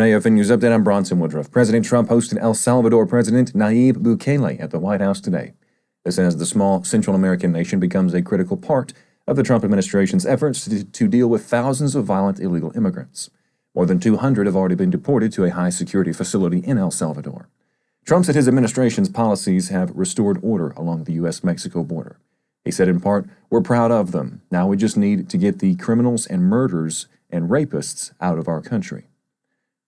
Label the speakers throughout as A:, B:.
A: AFN News Update, I'm Bronson Woodruff. President Trump hosted El Salvador President Nayib Bukele at the White House today. This as the small Central American nation becomes a critical part of the Trump administration's efforts to deal with thousands of violent illegal immigrants. More than 200 have already been deported to a high-security facility in El Salvador. Trump said his administration's policies have restored order along the U.S.-Mexico border. He said in part, "We're proud of them. Now we just need to get the criminals and murderers and rapists out of our country."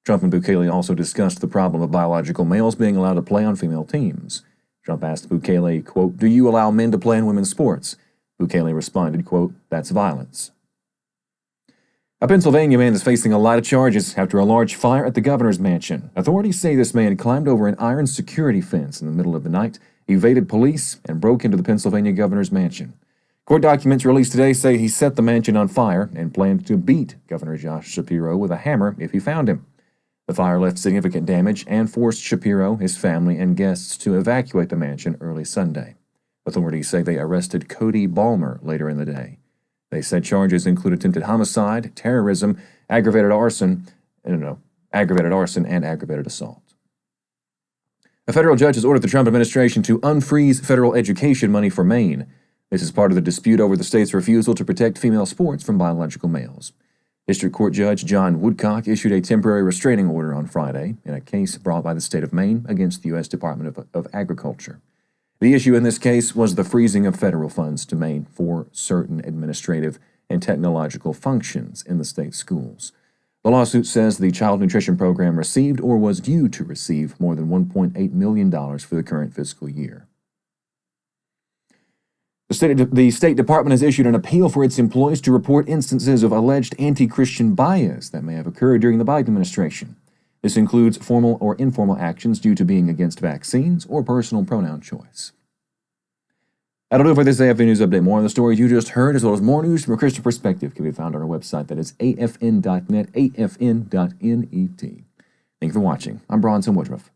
A: Trump and Bukele also discussed the problem of biological males being allowed to play on female teams. Trump asked Bukele, quote, "Do you allow men to play in women's sports?" Bukele responded, quote, "That's violence." A Pennsylvania man is facing a lot of charges after a large fire at the governor's mansion. Authorities say this man climbed over an iron security fence in the middle of the night, evaded police, and broke into the Pennsylvania governor's mansion. Court documents released today say he set the mansion on fire and planned to beat Governor Josh Shapiro with a hammer if he found him. The fire left significant damage and forced Shapiro, his family, and guests to evacuate the mansion early Sunday. Authorities say they arrested Cody Balmer later in the day. They said charges include attempted homicide, terrorism, aggravated arson and aggravated assault. A federal judge has ordered the Trump administration to unfreeze federal education money for Maine. This is part of the dispute over the state's refusal to protect female sports from biological males. District Court Judge John Woodcock issued a temporary restraining order on Friday in a case brought by the state of Maine against the U.S. Department of Agriculture. The issue in this case was the freezing of federal funds to Maine for certain administrative and technological functions in the state schools. The lawsuit says the child nutrition program received or was due to receive more than $1.8 million for the current fiscal year. The State Department has issued an appeal for its employees to report instances of alleged anti-Christian bias that may have occurred during the Biden administration. This includes formal or informal actions due to being against vaccines or personal pronoun choice. That'll do it for this AFN News Update. More on the stories you just heard, as well as more news from a Christian perspective, can be found on our website. That is afn.net, afn.net. Thank you for watching. I'm Bronson Woodruff.